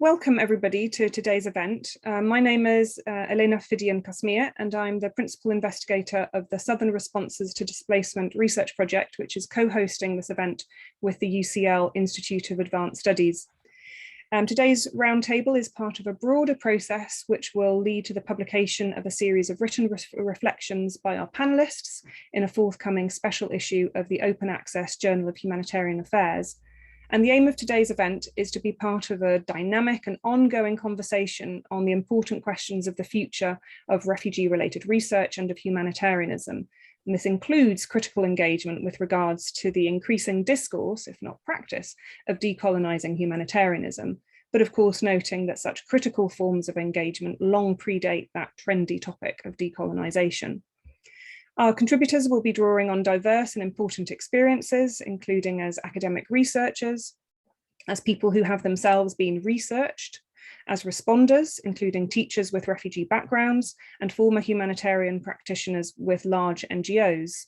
Welcome everybody to today's event. My name is Elena Fidian-Kasmir, and I'm the Principal Investigator of the Southern Responses to Displacement Research Project, which is co-hosting this event with the UCL Institute of Advanced Studies. Today's roundtable is part of a broader process which will lead to the publication of a series of written reflections by our panelists in a forthcoming special issue of the Open Access Journal of Humanitarian Affairs. And the aim of today's event is to be part of a dynamic and ongoing conversation on the important questions of the future of refugee-related research and of humanitarianism. And this includes critical engagement with regards to the increasing discourse, if not practice, of decolonizing humanitarianism, but of course noting that such critical forms of engagement long predate that trendy topic of decolonization. Our contributors will be drawing on diverse and important experiences, including as academic researchers, as people who have themselves been researched, as responders, including teachers with refugee backgrounds, and former humanitarian practitioners with large NGOs.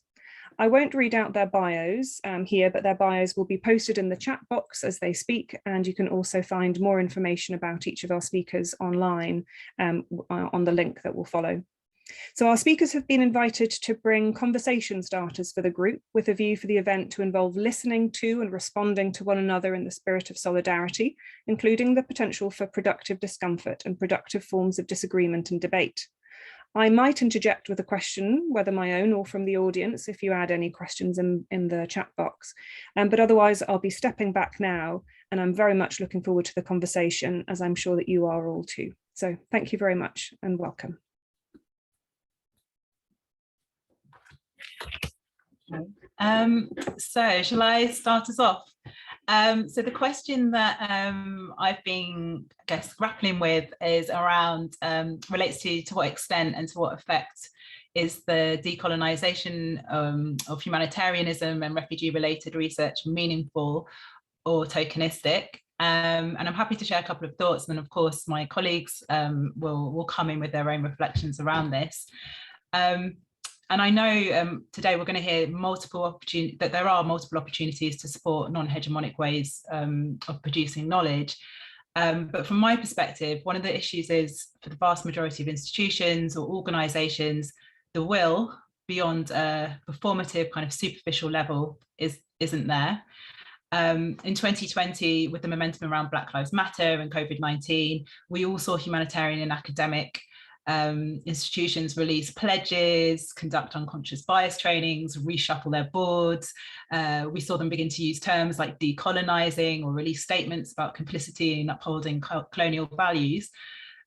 I won't read out their bios here, but their bios will be posted in the chat box as they speak, and you can also find more information about each of our speakers online on the link that will follow. So our speakers have been invited to bring conversation starters for the group with a view for the event to involve listening to and responding to one another in the spirit of solidarity, including the potential for productive discomfort and productive forms of disagreement and debate. I might interject with a question, whether my own or from the audience, if you add any questions in the chat box. But otherwise, I'll be stepping back now, and I'm very much looking forward to the conversation, as I'm sure that you are all too. So thank you very much and welcome. So shall I start us off? So the question that I've been, I guess, grappling with is around, relates to what extent and to what effect is the decolonisation of humanitarianism and refugee-related research meaningful or tokenistic? And I'm happy to share a couple of thoughts, and then of course my colleagues will come in with their own reflections around this. And I know today we're going to hear that there are multiple opportunities to support non-hegemonic ways of producing knowledge. But from my perspective, one of the issues is for the vast majority of institutions or organisations, the will beyond a performative kind of superficial level isn't there. In 2020, with the momentum around Black Lives Matter and COVID-19, we all saw humanitarian and academic institutions release pledges, conduct unconscious bias trainings, reshuffle their boards. We saw them begin to use terms like decolonizing or release statements about complicity in upholding colonial values.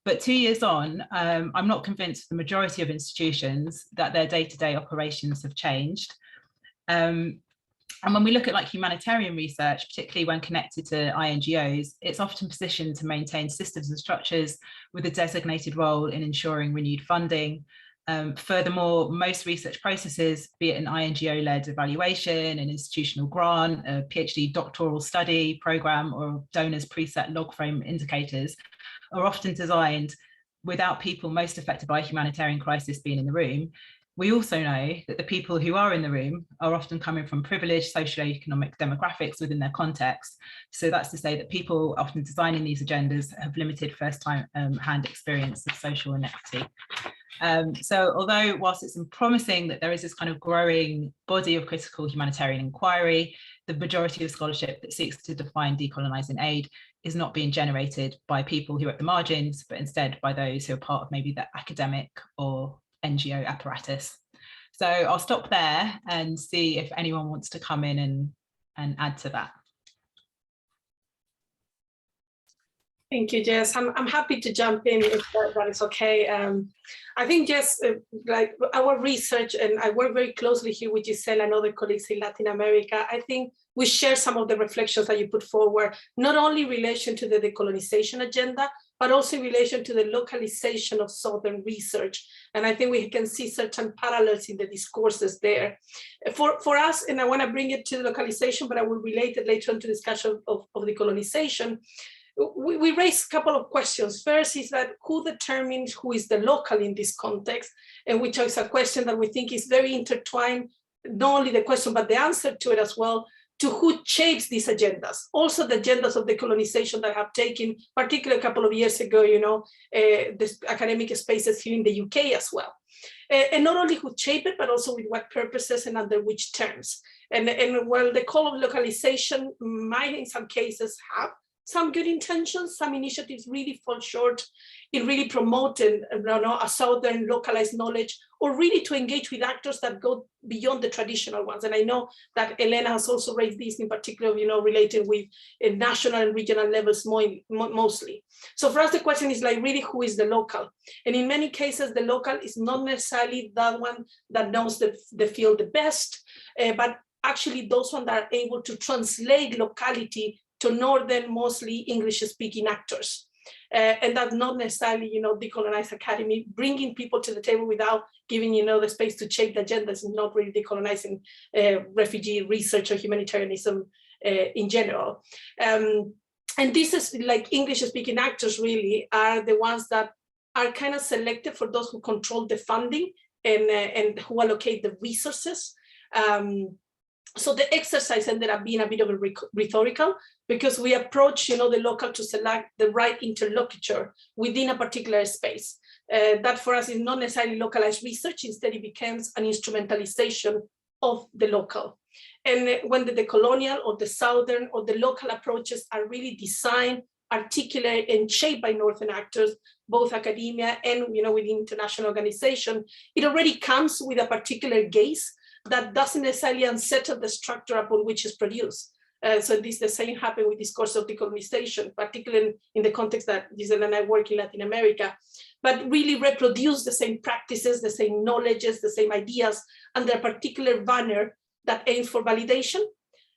But 2 years on, I'm not convinced the majority of institutions that their day-to-day operations have changed. And when we look at like humanitarian research, particularly when connected to INGOs, it's often positioned to maintain systems and structures with a designated role in ensuring renewed funding. Furthermore, most research processes, be it an INGO-led evaluation, an institutional grant, a PhD doctoral study program, or donors preset log frame indicators, are often designed without people most affected by a humanitarian crisis being in the room. We also know that the people who are in the room are often coming from privileged socioeconomic demographics within their context. So that's to say that people often designing these agendas have limited first-time hand experience of social inequity. So although whilst it's promising that there is this kind of growing body of critical humanitarian inquiry, the majority of scholarship that seeks to define decolonising aid is not being generated by people who are at the margins, but instead by those who are part of maybe the academic or NGO apparatus. So I'll stop there and see if anyone wants to come in and add to that. Thank you, Jess. I'm happy to jump in if that is okay. I think, Jess, like our research, and I work very closely here with Giselle and other colleagues in Latin America, I think we share some of the reflections that you put forward, not only in relation to the decolonization agenda, but also in relation to the localization of Southern research. And I think we can see certain parallels in the discourses there. For us, and I want to bring it to the localization, but I will relate it later on to discussion of decolonization. We raised a couple of questions. First is that who determines who is the local in this context? And which is a question that we think is very intertwined, not only the question, but the answer to it as well, to who shapes these agendas. Also the agendas of decolonization that have taken, particularly a couple of years ago, the academic spaces here in the UK as well. And not only who shape it, but also with what purposes and under which terms. And while the call of localization might in some cases have some good intentions, some initiatives really fall short in really promoting a Southern localized knowledge, or really to engage with actors that go beyond the traditional ones. And I know that Elena has also raised this in particular, related with national and regional levels mostly. So for us, the question is like, really, who is the local? And in many cases, the local is not necessarily that one that knows the field the best, but actually those ones that are able to translate locality to Northern, mostly English-speaking actors. And that's not necessarily, decolonized academy, bringing people to the table without giving, the space to shape the agenda is not really decolonizing refugee research or humanitarianism in general. And this is like English-speaking actors really are the ones that are kind of selected for those who control the funding and who allocate the resources. So the exercise ended up being a bit of a rhetorical, because we approach, the local to select the right interlocutor within a particular space. That for us is not necessarily localized research. Instead, it becomes an instrumentalization of the local. And when the decolonial or the Southern or the local approaches are really designed, articulated, and shaped by Northern actors, both academia and within international organization, it already comes with a particular gaze that doesn't necessarily unsettle the structure upon which it's produced. So this the same happened with discourse of decolonization, particularly in the context that Giselle and I work in Latin America, but really reproduce the same practices, the same knowledges, the same ideas under a particular banner that aims for validation.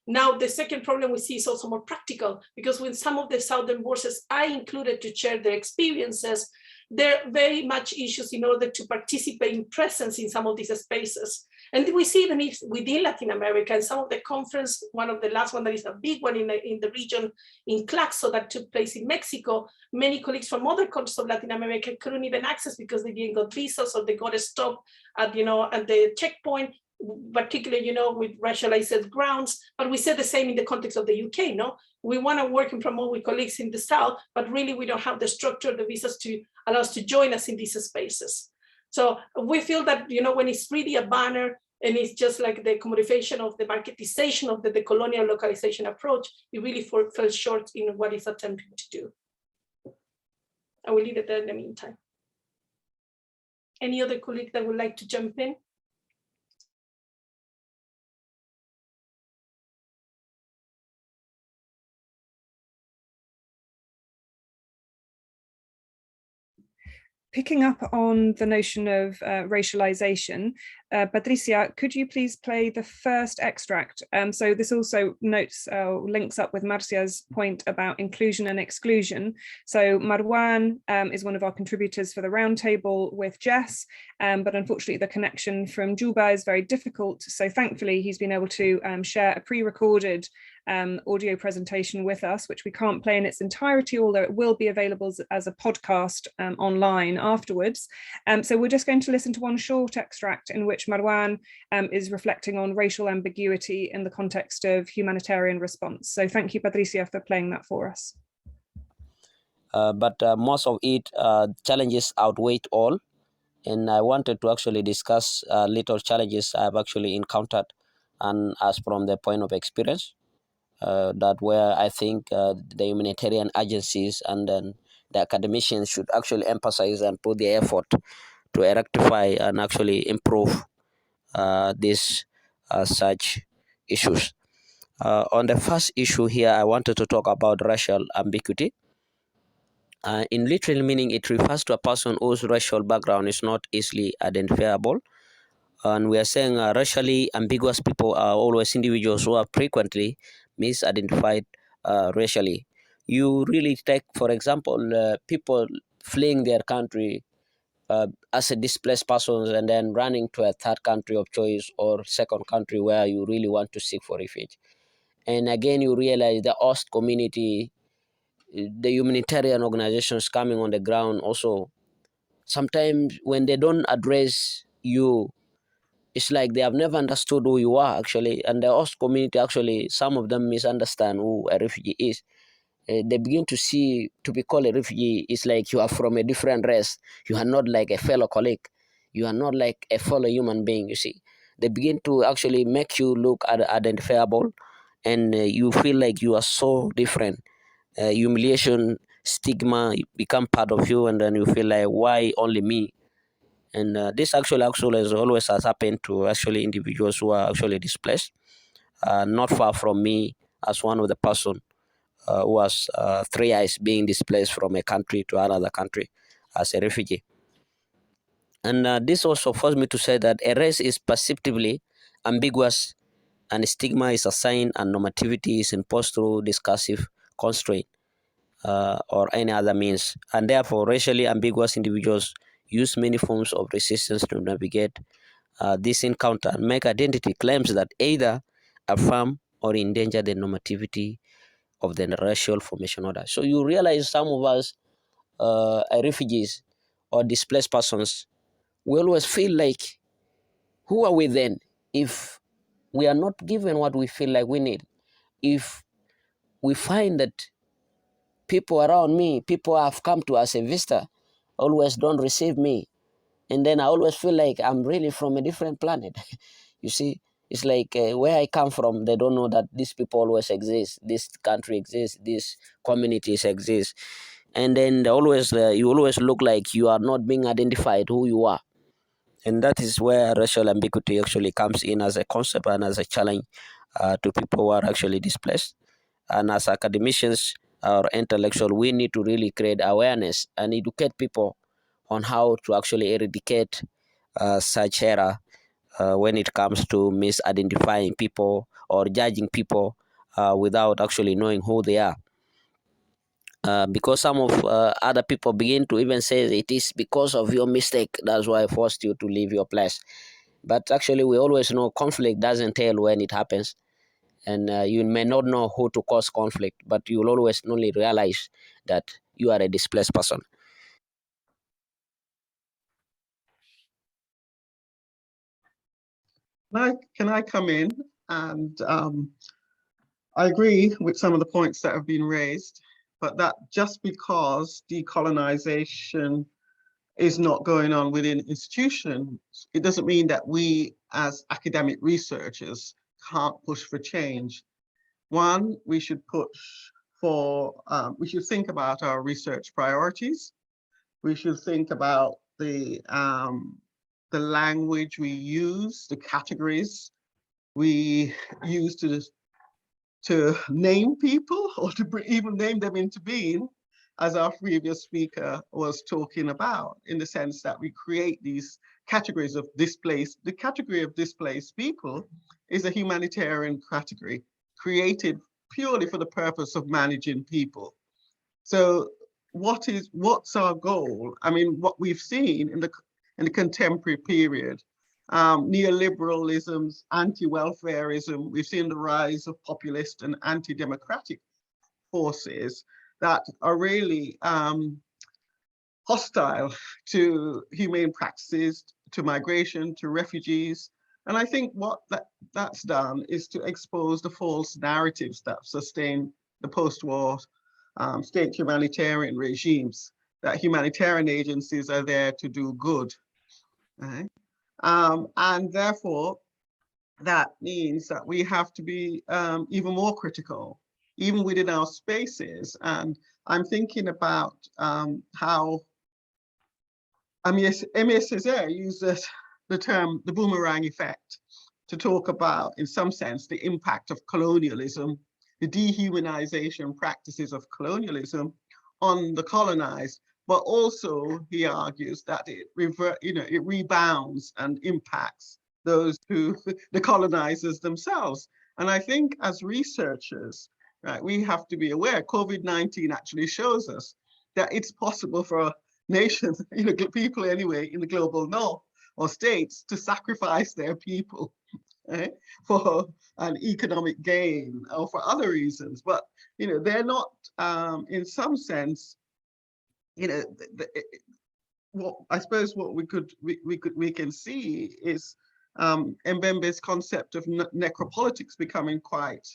Now, the second problem we see is also more practical, because when some of the Southern voices are included to share their experiences, there are very much issues in order to participate in presence in some of these spaces. And we see even if within Latin America, and some of the conference, one of the last one that is a big one in the region in Claxo that took place in Mexico, many colleagues from other countries of Latin America couldn't even access because they didn't got visas or they got stopped at, at the checkpoint, particularly, with racialized grounds. But we said the same in the context of the UK, no? We want to work and promote with colleagues in the South, but really we don't have the structure, the visas to allow us to join us in these spaces. So we feel that, when it's really a banner and it's just like the commodification of the marketization of the decolonial localization approach, it really fell short in what it's attempting to do. I will leave it there in the meantime. Any other colleague that would like to jump in? Picking up on the notion of racialization, Patricia, could you please play the first extract? So this also notes, links up with Marcia's point about inclusion and exclusion. So Marwan is one of our contributors for the roundtable with Jess, but unfortunately the connection from Juba is very difficult. So thankfully he's been able to share a pre-recorded audio presentation with us, which we can't play in its entirety, although it will be available as a podcast online afterwards. So we're just going to listen to one short extract in which Marwan is reflecting on racial ambiguity in the context of humanitarian response. So thank you, Patricia, for playing that for us. But most of it, challenges outweigh all. And I wanted to actually discuss little challenges I've actually encountered, and as from the point of experience. That where I think the humanitarian agencies and then the academicians should actually emphasize and put the effort to rectify and actually improve these such issues. On the first issue here, I wanted to talk about racial ambiguity. In literal meaning, it refers to a person whose racial background is not easily identifiable. And we are saying racially ambiguous people are always individuals who are frequently misidentified racially. You really take, for example, people fleeing their country as a displaced persons and then running to a third country of choice or second country where you really want to seek for refuge. And again, you realize the host community, the humanitarian organizations coming on the ground also, sometimes when they don't address you It's like they have never understood who you are actually, and the host community actually, some of them misunderstand who a refugee is. They begin to see to be called a refugee is like you are from a different race. You are not like a fellow colleague. You are not like a fellow human being. You see, they begin to actually make you look identifiable, and you feel like you are so different. Humiliation, stigma become part of you, and then you feel like, why only me? And this actually has always has happened to actually individuals who are actually displaced. Not far from me, as one of the person who has 3 eyes being displaced from a country to another country as a refugee. And this also forced me to say that a race is perceptively ambiguous, and stigma is assigned, and normativity is imposed through discursive constraint or any other means. And therefore, racially ambiguous individuals use many forms of resistance to navigate this encounter and make identity claims that either affirm or endanger the normativity of the racial formation order. So you realize some of us, refugees or displaced persons, we always feel like, who are we then if we are not given what we feel like we need? If we find that people around me, people have come to as a visitor, always don't receive me, and then I always feel like I'm really from a different planet. You see, it's like where I come from, they don't know that these people always exist, this country exists, these communities exist, and then they always you always look like you are not being identified who you are. And that is where racial ambiguity actually comes in as a concept and as a challenge to people who are actually displaced. And as academicians or intellectual, we need to really create awareness and educate people on how to actually eradicate such error when it comes to misidentifying people or judging people without actually knowing who they are. Because some of other people begin to even say it is because of your mistake, that's why I forced you to leave your place. But actually, we always know conflict doesn't tell when it happens, and you may not know who to cause conflict, but you'll always only realize that you are a displaced person. Can I come in? And I agree with some of the points that have been raised, but that just because decolonization is not going on within institutions, it doesn't mean that we as academic researchers can't push for change. One, we should push for, we should think about our research priorities. We should think about the language we use, the categories we use to name people or to even name them into being, as our previous speaker was talking about, in the sense that we create these categories of displaced. The category of displaced people is a humanitarian category created purely for the purpose of managing people. So what's our goal? I mean, what we've seen in the contemporary period, neoliberalisms, anti-welfareism, we've seen the rise of populist and anti-democratic forces that are really hostile to humane practices, to migration, to refugees. And I think what that's done is to expose the false narratives that sustain the post-war state humanitarian regimes, that humanitarian agencies are there to do good. Right? And therefore, that means that we have to be even more critical, even within our spaces. And I'm thinking about how, I mean, Aimé Césaire uses the term the boomerang effect to talk about, in some sense, the impact of colonialism, the dehumanization practices of colonialism on the colonized, but also he argues that it rebounds and impacts those who, the colonizers themselves. And I think as researchers, right, we have to be aware, COVID-19 actually shows us that it's possible for nations, people anyway, in the global north or states to sacrifice their people for an economic gain or for other reasons. But, they're not, in some sense, what I suppose what we can see is Mbembe's concept of necropolitics becoming quite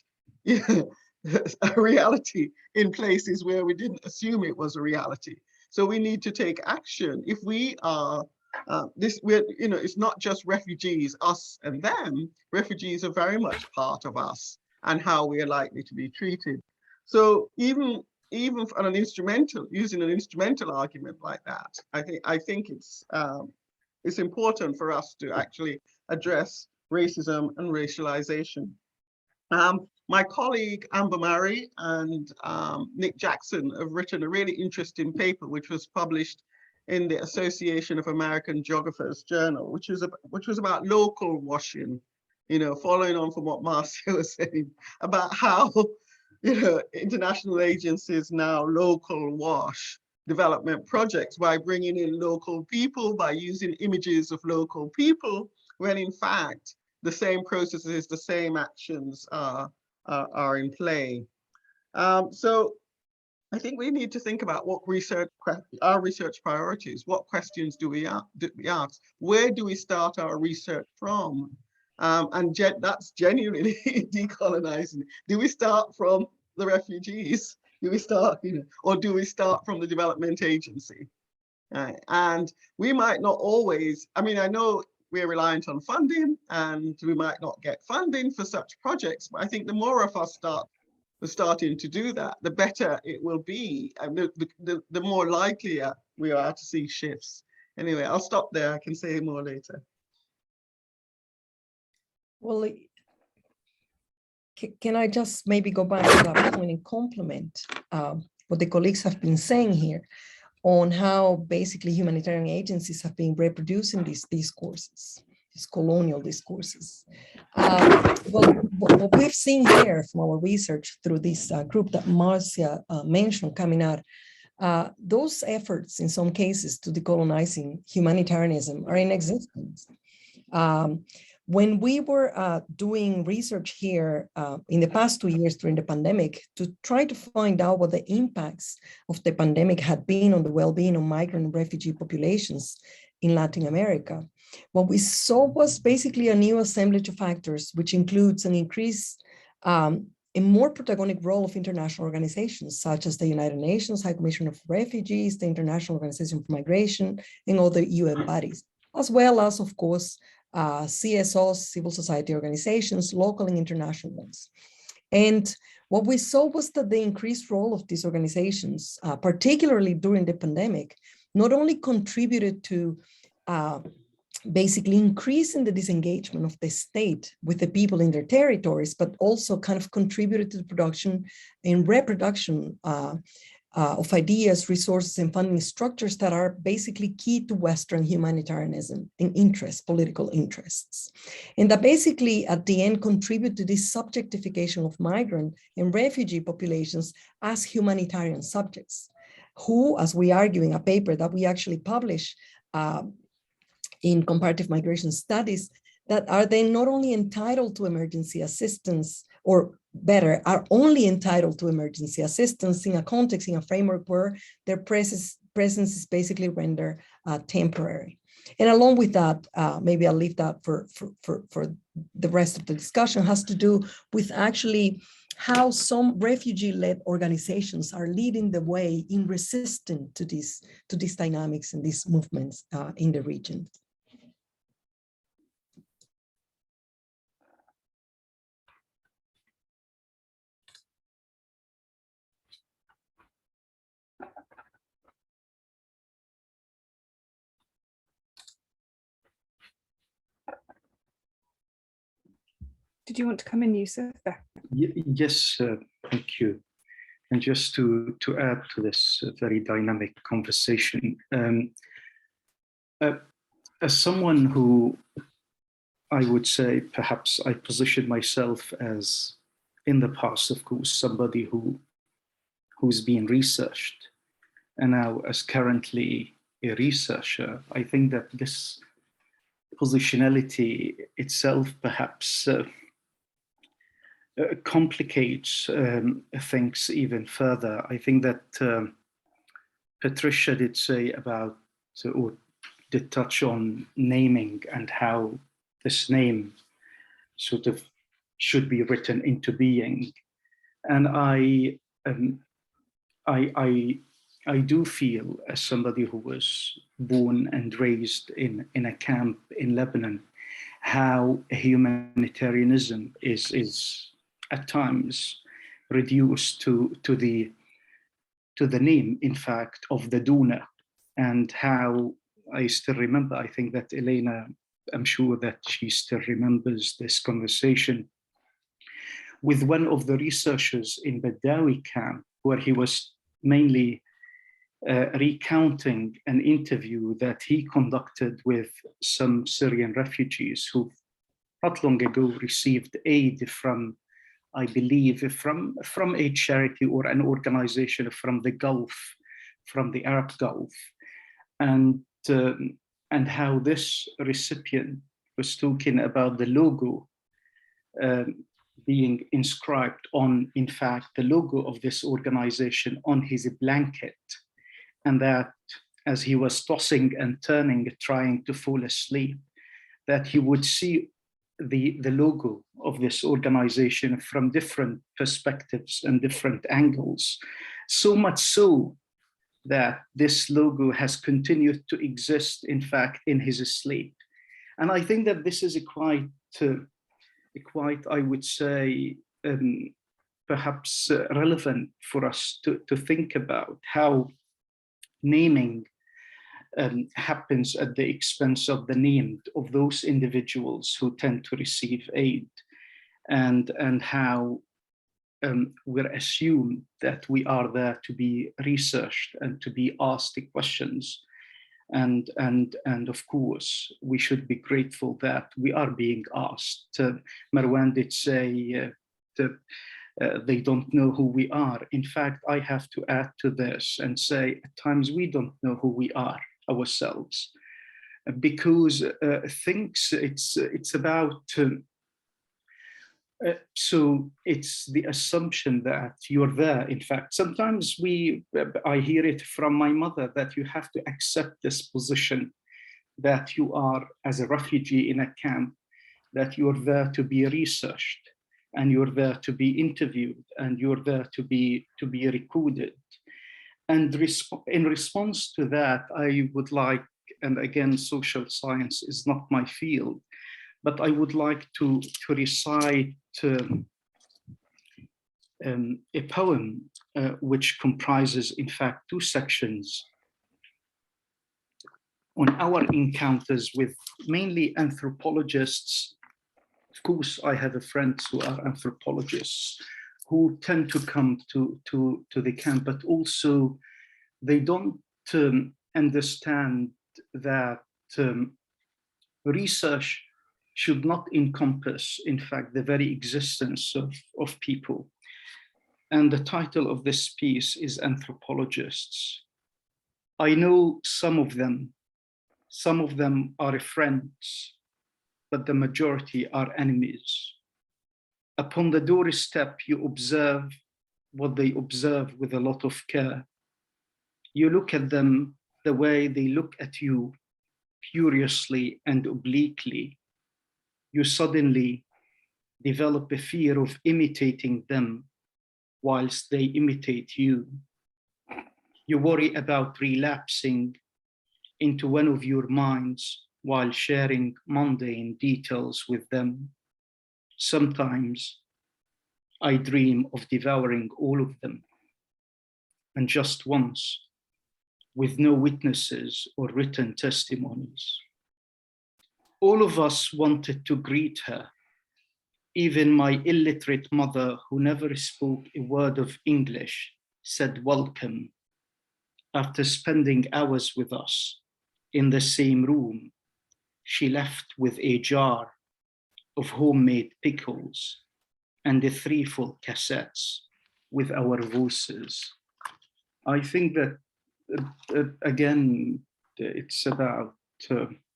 a reality in places where we didn't assume it was a reality. So we need to take action. If we are it's not just refugees, us and them. Refugees are very much part of us and how we are likely to be treated. So even on an using an instrumental argument like that, I think it's important for us to actually address racism and racialization. My colleague Amber Murray and Nick Jackson have written a really interesting paper, which was published in the Association of American Geographers Journal, which was about local washing, following on from what Marcia was saying about how, international agencies now local wash development projects by bringing in local people, by using images of local people, when in fact, the same processes, the same actions are in play. So I think we need to think about what our research priorities, what questions do we ask? Where do we start our research from? That's genuinely decolonizing. Do we start from the refugees? Do we start, or do we start from the development agency? And we might not always, I know we're reliant on funding and we might not get funding for such projects, but I think the more of us starting to do that, the better it will be, and the more likely we are to see shifts. Anyway, I'll stop there. I can say more later. Well, can I just maybe go back to that point and complement what the colleagues have been saying here on how basically humanitarian agencies have been reproducing these discourses, these colonial discourses. Well, what we've seen here from our research through this group that Marcia mentioned coming out, those efforts in some cases to decolonizing humanitarianism are in existence. When we were doing research here in the past 2 years during the pandemic to try to find out what the impacts of the pandemic had been on the well-being of migrant and refugee populations in Latin America, what we saw was basically a new assemblage of factors, which includes an increase a more protagonic role of international organizations, such as the United Nations High Commission for Refugees, the International Organization for Migration, and other UN bodies, as well as, of course, CSOs, civil society organizations, local and international ones. And what we saw was that the increased role of these organizations, particularly during the pandemic, not only contributed to basically increasing the disengagement of the state with the people in their territories, but also kind of contributed to the production and reproduction of ideas, resources, and funding structures that are basically key to Western humanitarianism and interests, political interests. And that basically at the end contribute to this subjectification of migrant and refugee populations as humanitarian subjects, who, as we argue in a paper that we actually publish in comparative migration studies, that are then not only entitled to emergency assistance, or better, are only entitled to emergency assistance in a context, in a framework where their presence is basically rendered temporary. And along with that, maybe I'll leave that for the rest of the discussion, has to do with actually how some refugee-led organizations are leading the way in resisting to these dynamics and these movements in the region. Did you want to come in, Yusuf? Yes, thank you. And just to add to this very dynamic conversation, as someone who I would say perhaps I position myself as, in the past, of course, somebody who's been researched, and now as currently a researcher, I think that this positionality itself perhaps complicates things even further. I think that Patricia did say about, or did touch on naming and how this name sort of should be written into being. And I do feel, as somebody who was born and raised in a camp in Lebanon, how humanitarianism is at times reduced to the name, in fact, of the donor, and how I still remember, I think that Elena, I'm sure that she still remembers this conversation with one of the researchers in Badawi camp, where he was mainly recounting an interview that he conducted with some Syrian refugees who not long ago received aid from, I believe, from a charity or an organization from the Gulf, from the Arab Gulf, and how this recipient was talking about the logo being inscribed on, in fact, the logo of this organization on his blanket, and that as he was tossing and turning, trying to fall asleep, that he would see the logo of this organization from different perspectives and different angles, so much so that this logo has continued to exist, in fact, in his sleep. And I think that this is a quite, I would say, perhaps relevant for us to think about how naming happens at the expense of the named, of those individuals who tend to receive aid, and how we're assumed that we are there to be researched and to be asked the questions. And of course, we should be grateful that we are being asked. Marwan did say they don't know who we are. In fact, I have to add to this and say, at times we don't know who we are ourselves, because things, it's about, so it's the assumption that you're there. In fact, sometimes I hear it from my mother that you have to accept this position, that you are, as a refugee in a camp, that you're there to be researched, and you're there to be interviewed, and you're there to be recorded. And in response to that, I would like, and again, social science is not my field, but I would like to recite a poem which comprises, in fact, 2 sections on our encounters with mainly anthropologists. Of course, I have friends who are anthropologists who tend to come to the camp, but also they don't understand that research should not encompass, in fact, the very existence of people. And the title of this piece is Anthropologists. I know some of them are friends, but the majority are enemies. Upon the doorstep, you observe what they observe with a lot of care. You look at them the way they look at you, curiously and obliquely. You suddenly develop a fear of imitating them whilst they imitate you. You worry about relapsing into one of your minds while sharing mundane details with them. Sometimes I dream of devouring all of them, and just once, with no witnesses or written testimonies. All of us wanted to greet her, even my illiterate mother, who never spoke a word of English, said welcome. After spending hours with us in the same room, she left with a jar of homemade pickles and the 3 full cassettes with our voices. I think that, again, it's about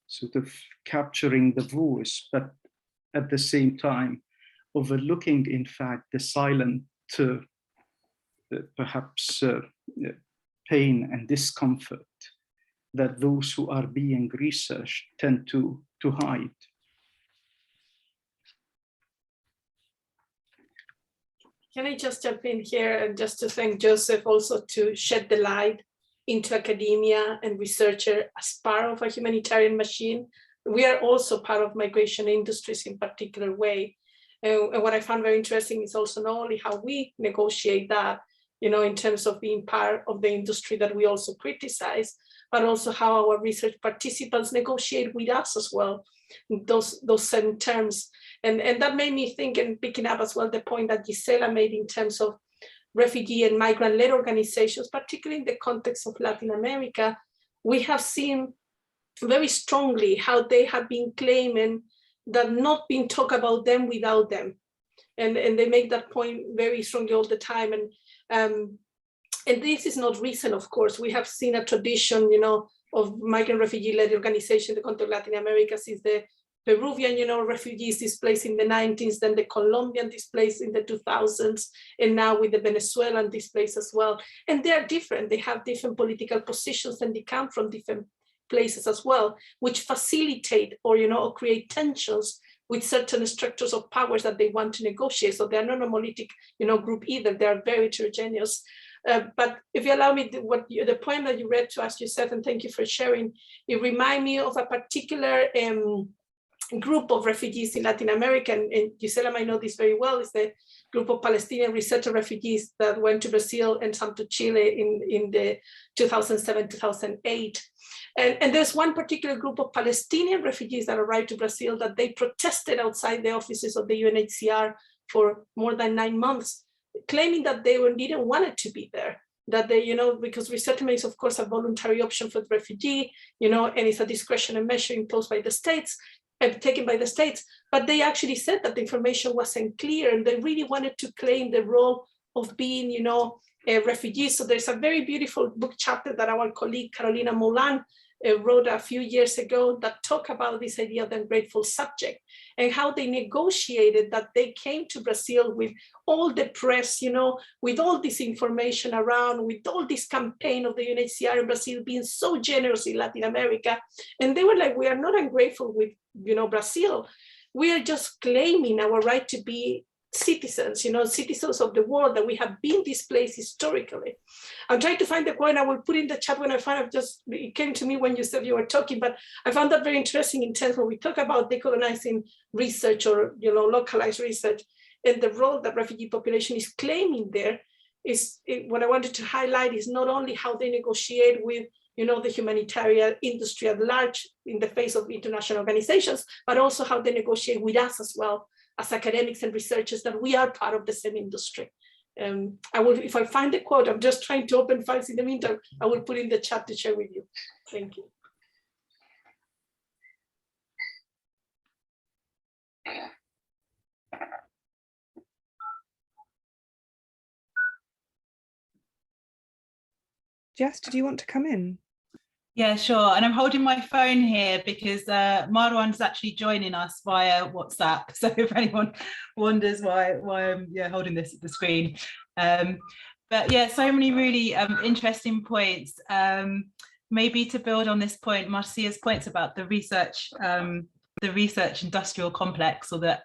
sort of capturing the voice, but at the same time, overlooking, in fact, the silent, perhaps pain and discomfort that those who are being researched tend to hide. Can I just jump in here and just to thank Joseph also to shed the light into academia and researcher as part of a humanitarian machine. We are also part of migration industries in particular way. And what I found very interesting is also not only how we negotiate that, in terms of being part of the industry that we also criticize, but also how our research participants negotiate with us as well, those same terms. And that made me think, and picking up as well the point that Gisela made in terms of refugee and migrant-led organizations, particularly in the context of Latin America, we have seen very strongly how they have been claiming that not being talked about them without them. And they make that point very strongly all the time. And this is not recent, of course. We have seen a tradition, of migrant refugee-led organization in the context of Latin America since the Peruvian, refugees displaced in the 90s, then the Colombian displaced in the 2000s, and now with the Venezuelan displaced as well. And they are different. They have different political positions and they come from different places as well, which facilitate or, or create tensions with certain structures of powers that they want to negotiate. So they're not a monolithic, group either. They are very heterogeneous. But if you allow me, the poem that you read to us, Yusef, and thank you for sharing, it reminds me of a particular group of refugees in Latin America, and Gisela might know this very well, is the group of Palestinian resettler refugees that went to Brazil and some to Chile in the 2007-2008. And there's one particular group of Palestinian refugees that arrived to Brazil that they protested outside the offices of the UNHCR for more than 9 months, claiming that they didn't want it to be there. That they, because resettlement is of course a voluntary option for the refugee, and it's a discretionary measure imposed by the states, taken by the states, but they actually said that the information wasn't clear and they really wanted to claim the role of being, refugees. So there's a very beautiful book chapter that our colleague Carolina Molan wrote a few years ago that talk about this idea of the ungrateful subject and how they negotiated that they came to Brazil with all the press, with all this information around, with all this campaign of the UNHCR in Brazil being so generous in Latin America. And they were like, we are not ungrateful with, Brazil. We are just claiming our right to be citizens, citizens of the world, that we have been displaced historically. I'm trying to find the point. I will put in the chat when I find it. It came to me when you said you were talking, but I found that very interesting in terms when we talk about decolonizing research or localized research and the role that refugee population is claiming there. What I wanted to highlight is not only how they negotiate with the humanitarian industry at large in the face of international organizations, but also how they negotiate with us as well as academics and researchers, that we are part of the same industry. I will, if I find the quote, I'm just trying to open files in the meantime, I will put in the chat to share with you. Thank you. Jess, did you want to come in? Yeah, sure. And I'm holding my phone here because Marwan's actually joining us via WhatsApp. So if anyone wonders why I'm holding this at the screen. But yeah, so many really interesting points. Maybe to build on this point, Marcia's points about the research industrial complex, or the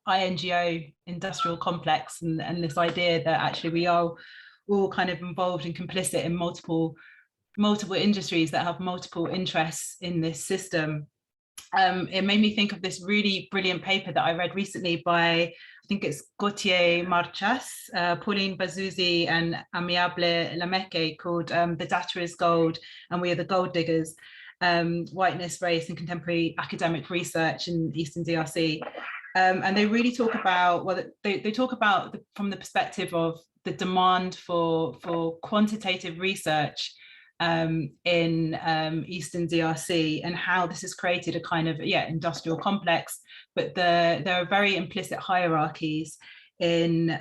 INGO industrial complex, and this idea that actually we are all kind of involved and complicit in multiple industries that have multiple interests in this system. It made me think of this really brilliant paper that I read recently by, I think it's Gauthier Marchas, Pauline Bazouzi and Amiable Lameke, called The Data is Gold and We Are the Gold Diggers, Whiteness, Race and Contemporary Academic Research in Eastern DRC. And they really talk about, well, they talk about from the perspective of the demand for quantitative research in Eastern DRC, and how this has created a kind of industrial complex, but there are very implicit hierarchies in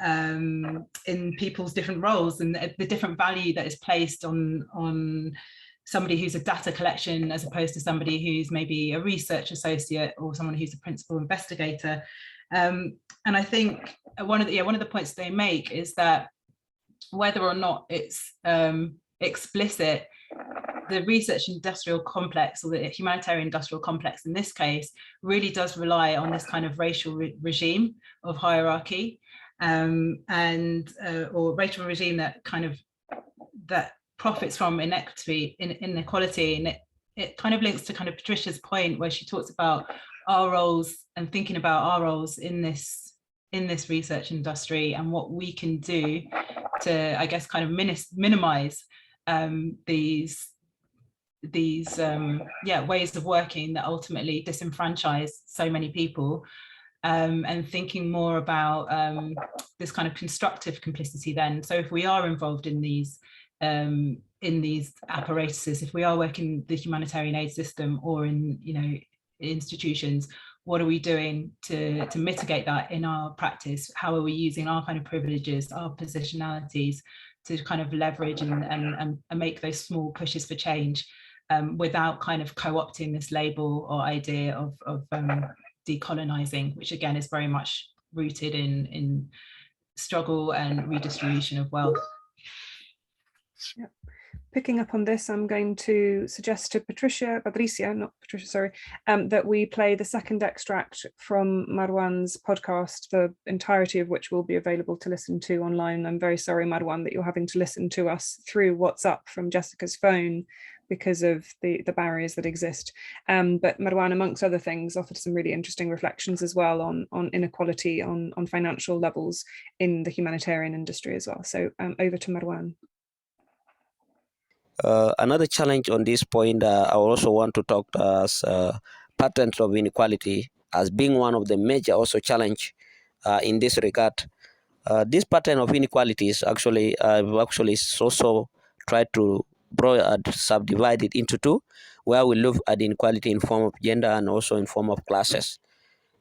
people's different roles, and the different value that is placed on somebody who's a data collection as opposed to somebody who's maybe a research associate or someone who's a principal investigator. And I think one of the points they make is that whether or not it's explicit, the research industrial complex, or the humanitarian industrial complex in this case, really does rely on this kind of racial regime of hierarchy. or racial regime that that profits from inequality, and it kind of links to kind of Patricia's point where she talks about our roles and thinking about our roles in this research industry and what we can do to, I guess, kind of minimize these ways of working that ultimately disenfranchise so many people, and thinking more about this kind of constructive complicity then. So if we are involved in these apparatuses, if we are working the humanitarian aid system or in, you know, institutions, what are we doing to mitigate that in our practice? How are we using our kind of privileges, our positionalities to kind of leverage and make those small pushes for change, without kind of co-opting this label or idea of decolonizing, which again is very much rooted in struggle and redistribution of wealth. Yeah. Picking up on this, I'm going to suggest to Patricia, that we play the second extract from Marwan's podcast, the entirety of which will be available to listen to online. I'm very sorry, Marwan, that you're having to listen to us through WhatsApp from Jessica's phone because of the barriers that exist. But Marwan, amongst other things, offered some really interesting reflections as well on inequality on financial levels in the humanitarian industry as well. So over to Marwan. Another challenge on this point, I also want to talk as patterns of inequality as being one of the major also challenge in this regard. This pattern of inequalities actually also tried to subdivide it into two, where we look at inequality in form of gender and also in form of classes.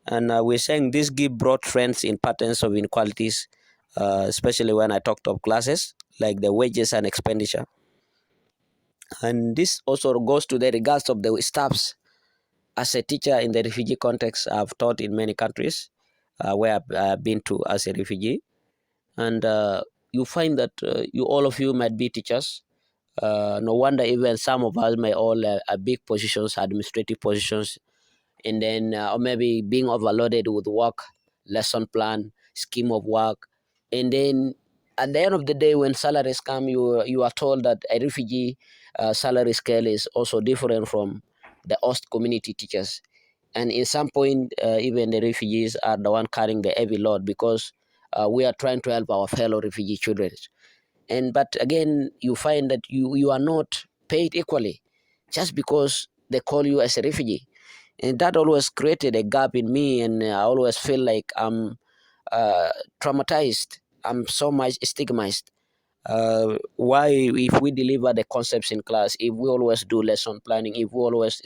And we're saying this give broad trends in patterns of inequalities, especially when I talked of classes, like the wages and expenditure. And this also goes to the regards of the staffs. As a teacher in the refugee context, I've taught in many countries where I've been to as a refugee. And you find that all of you might be teachers. No wonder even some of us may all have big positions, administrative positions, and then or maybe being overloaded with work, lesson plan, scheme of work. And then at the end of the day, when salaries come, you are told that a refugee salary scale is also different from the host community teachers. And in some point, even the refugees are the one carrying the heavy load because we are trying to help our fellow refugee children. But again, you find that you are not paid equally just because they call you as a refugee. And that always created a gap in me, and I always feel like I'm traumatized. I'm so much stigmatized. Why, if we deliver the concepts in class, if we always do lesson planning, if we always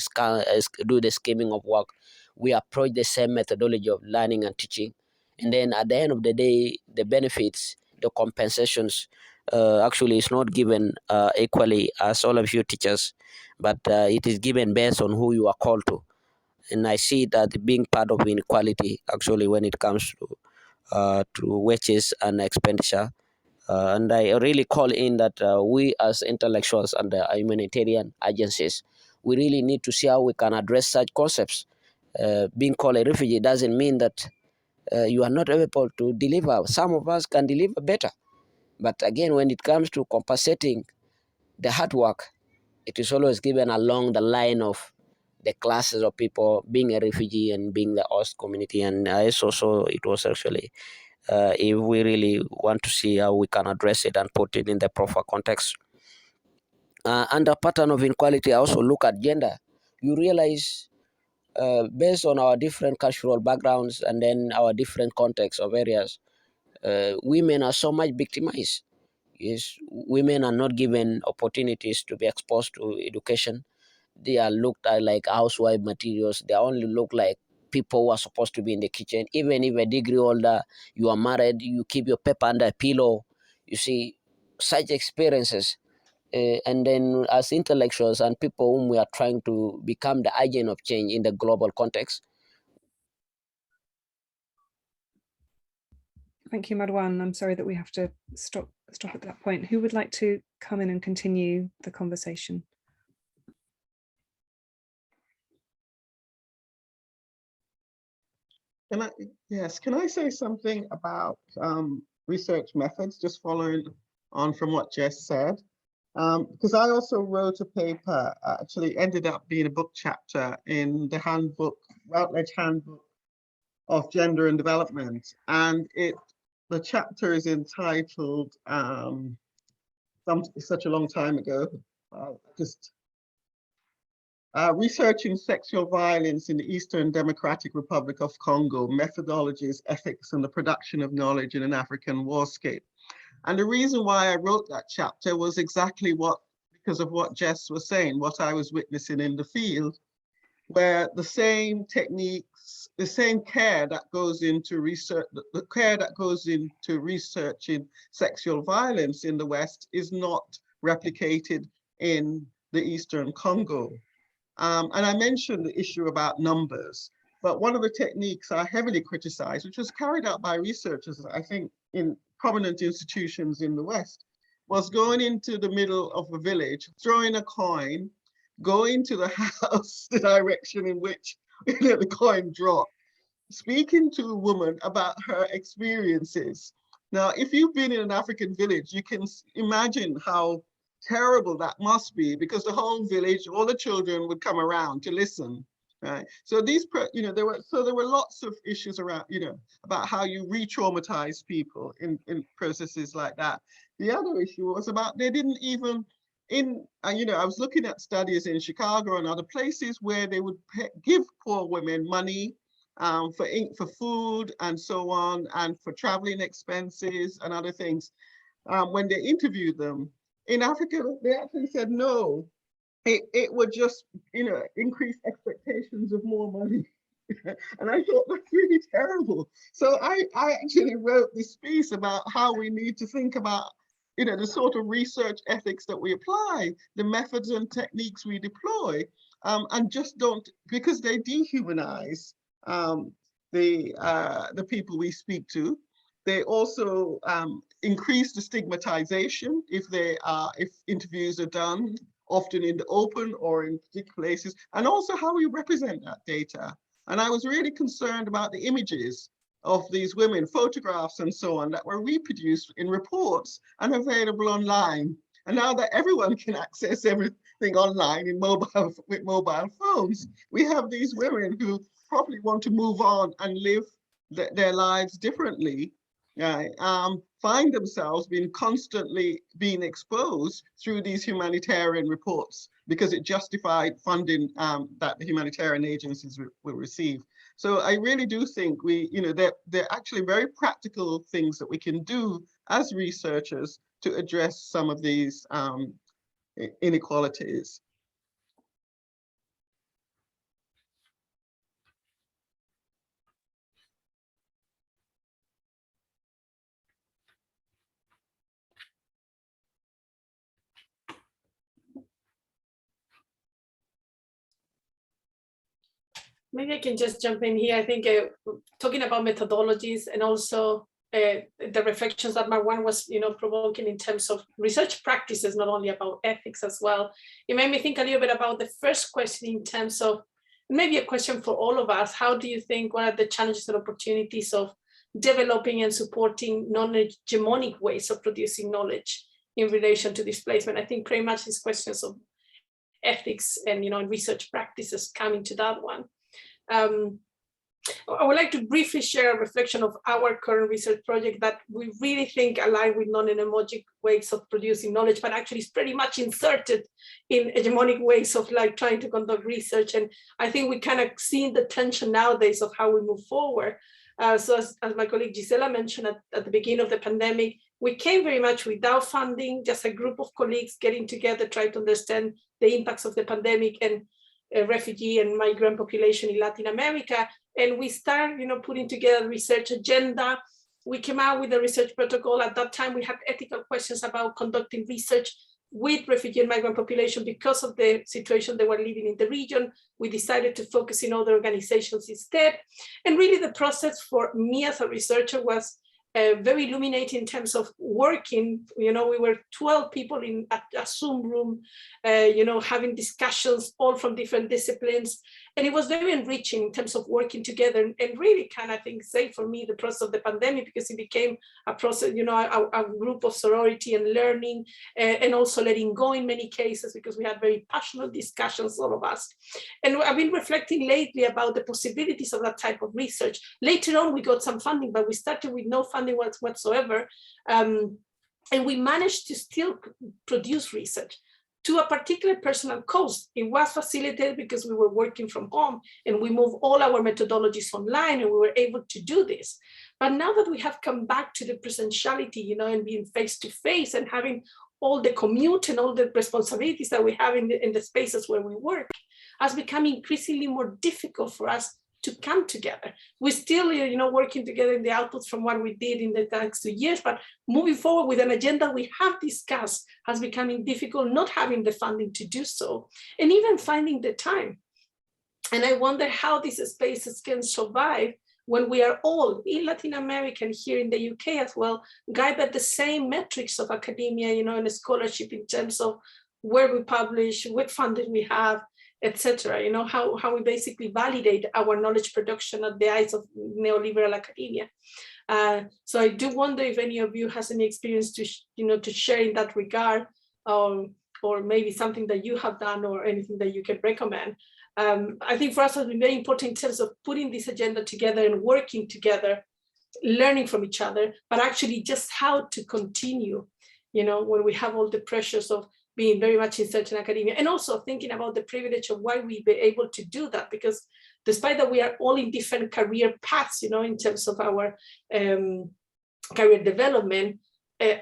do the scheming of work, we approach the same methodology of learning and teaching, and then at the end of the day, the benefits, the compensations, actually is not given equally as all of you teachers, but it is given based on who you are called to. And I see that being part of inequality actually when it comes to wages and expenditure. And I really call in that we as intellectuals and the humanitarian agencies, we really need to see how we can address such concepts. Being called a refugee doesn't mean that you are not able to deliver. Some of us can deliver better. But again, when it comes to compensating the hard work, it is always given along the line of the classes of people being a refugee and being the host community. And I also saw it was actually, if we really want to see how we can address it and put it in the proper context. Under pattern of inequality, I also look at gender. You realize based on our different cultural backgrounds and then our different contexts of areas, women are so much victimized. Yes, women are not given opportunities to be exposed to education. They are looked at like housewife materials. They only look like people who are supposed to be in the kitchen. Even if a degree holder, you are married, you keep your paper under a pillow. You see, such experiences. And then as intellectuals and people whom we are trying to become the agent of change in the global context. Thank you, Marwan. I'm sorry that we have to stop at that point. Who would like to come in and continue the conversation? Can I say something about research methods, just following on from what Jess said? Because I also wrote a paper, actually ended up being a book chapter in the handbook, Routledge Handbook of Gender and Development. And the chapter is entitled, such a long time ago, Researching Sexual Violence in the Eastern Democratic Republic of Congo, Methodologies, Ethics, and the Production of Knowledge in an African Warscape. And the reason why I wrote that chapter was exactly because of what Jess was saying, what I was witnessing in the field, where the same techniques, the same care that goes into research, the care that goes into researching sexual violence in the West is not replicated in the Eastern Congo. And I mentioned the issue about numbers, but one of the techniques I heavily criticized, which was carried out by researchers, I think, in prominent institutions in the West, was going into the middle of a village, throwing a coin, going to the house, the direction in which the coin dropped, speaking to a woman about her experiences. Now, if you've been in an African village, you can imagine how terrible that must be, because the whole village, all the children would come around to listen, right? So there were lots of issues around, about how you re-traumatize people in processes like that. The other issue was about they didn't even I was looking at studies in Chicago and other places where they would give poor women money for food and so on, and for traveling expenses and other things. When they interviewed them, in Africa, they actually said no. It would just, increase expectations of more money. And I thought that's really terrible. So I actually wrote this piece about how we need to think about, the sort of research ethics that we apply, the methods and techniques we deploy, and just don't, because they dehumanize the people we speak to. They also increase the stigmatization if interviews are done, often in the open or in particular places, and also how we represent that data. And I was really concerned about the images of these women, photographs and so on, that were reproduced in reports and available online. And now that everyone can access everything online with mobile phones, we have these women who probably want to move on and live their lives differently. Find themselves constantly being exposed through these humanitarian reports because it justified funding that the humanitarian agencies will receive. So I really do think they're actually very practical things that we can do as researchers to address some of these inequalities. Maybe I can just jump in here. I think talking about methodologies and also the reflections that Marwan was, provoking in terms of research practices, not only about ethics as well. It made me think a little bit about the first question in terms of maybe a question for all of us. How do you think, what are the challenges and opportunities of developing and supporting non-hegemonic ways of producing knowledge in relation to displacement? I think pretty much these questions of ethics and, and research practices come into that one. I would like to briefly share a reflection of our current research project that we really think align with non-hegemonic ways of producing knowledge, but actually is pretty much inserted in hegemonic ways of trying to conduct research. And I think we kind of seen the tension nowadays of how we move forward. So as my colleague Gisela mentioned at the beginning of the pandemic, we came very much without funding, just a group of colleagues getting together, trying to understand the impacts of the pandemic and refugee and migrant population in Latin America. And we started, putting together a research agenda. We came out with a research protocol. At that time, we had ethical questions about conducting research with refugee and migrant population because of the situation they were living in the region. We decided to focus in other organizations instead. And really the process for me as a researcher was very illuminating in terms of working. We were 12 people in a Zoom room, having discussions all from different disciplines. And it was very enriching in terms of working together, and really kind of, I think, saved for me the process of the pandemic, because it became a process, you know, a group of sorority and learning, and also letting go in many cases, because we had very passionate discussions, all of us. And I've been reflecting lately about the possibilities of that type of research. Later on, we got some funding, but we started with no funding whatsoever. And we managed to still produce research to a particular personal cost. It was facilitated because we were working from home, and we moved all our methodologies online, and we were able to do this. But now that we have come back to the presentiality, you know, and being face to face, and having all the commute and all the responsibilities that we have in the spaces where we work, has become increasingly more difficult for us to come together. We're still, you know, working together in the outputs from what we did in the next 2 years, but moving forward with an agenda we have discussed has become difficult, not having the funding to do so, and even finding the time. And I wonder how these spaces can survive when we are all in Latin America and here in the UK as well, guided by the same metrics of academia, you know, and scholarship in terms of where we publish, what funding we have, etc. You know, how we basically validate our knowledge production at the eyes of neoliberal academia. So I do wonder if any of you has any experience to share in that regard, or maybe something that you have done, or anything that you can recommend. I think for us it has been very important in terms of putting this agenda together and working together, learning from each other, but actually just how to continue, you know, when we have all the pressures of being very much in certain academia, and also thinking about the privilege of why we be able to do that, because despite that we are all in different career paths, you know, in terms of our career development,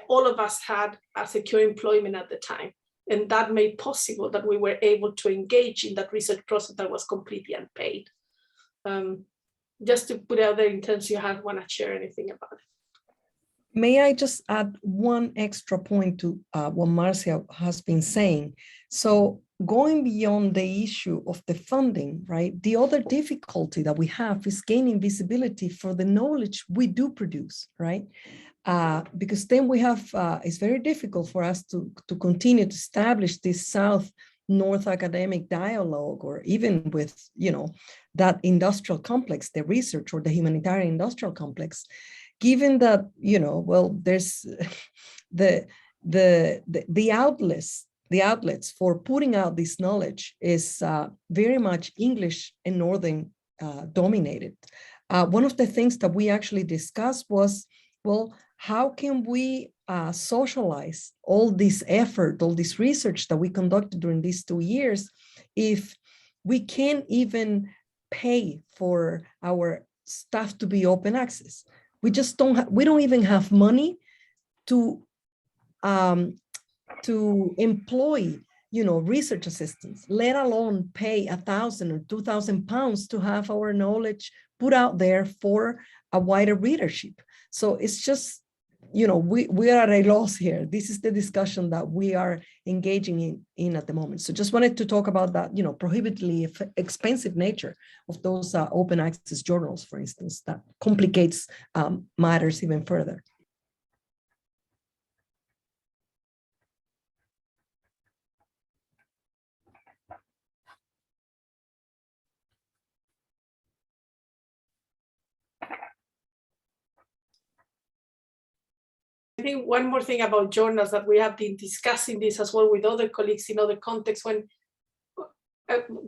all of us had a secure employment at the time. And that made possible that we were able to engage in that research process that was completely unpaid. Just to put out there in terms you want to share anything about it. May I just add one extra point to what Marcia has been saying? So going beyond the issue of the funding, right? The other difficulty that we have is gaining visibility for the knowledge we do produce, right? Because then we have, it's very difficult for us to continue to establish this South-North academic dialogue, or even with, you know, that industrial complex, the research or the humanitarian industrial complex, given that, you know, well, there's the outlets for putting out this knowledge is very much English and Northern dominated. One of the things that we actually discussed was, well, how can we socialize all this effort, all this research that we conducted during these 2 years, if we can't even pay for our stuff to be open access? We just we don't even have money to employ, you know, research assistants, let alone pay 1,000 or 2,000 pounds to have our knowledge put out there for a wider readership. So it's just, you know, we are at a loss here. This is the discussion that we are engaging in at the moment. So just wanted to talk about that, you know, prohibitively expensive nature of those open access journals, for instance, that complicates matters even further. I think one more thing about journals, that we have been discussing this as well with other colleagues in other contexts, when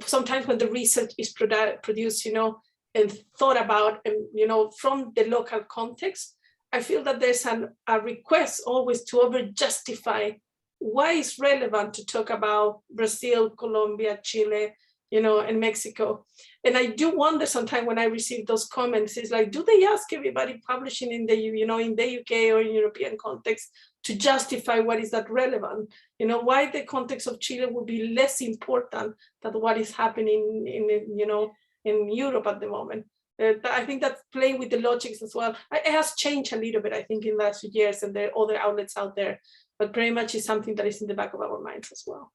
sometimes when the research is produced, you know, and thought about, and, you know, from the local context, I feel that there's a request always to over justify why it's relevant to talk about Brazil, Colombia, Chile, you know, and Mexico. And I do wonder sometimes when I receive those comments, it's like, do they ask everybody publishing in the, you know, in the UK or in European context to justify what is that relevant? You know, why the context of Chile would be less important than what is happening in you know, in Europe at the moment. I think that's playing with the logics as well. It has changed a little bit, I think, in the last few years, and there are other outlets out there, but pretty much is something that is in the back of our minds as well.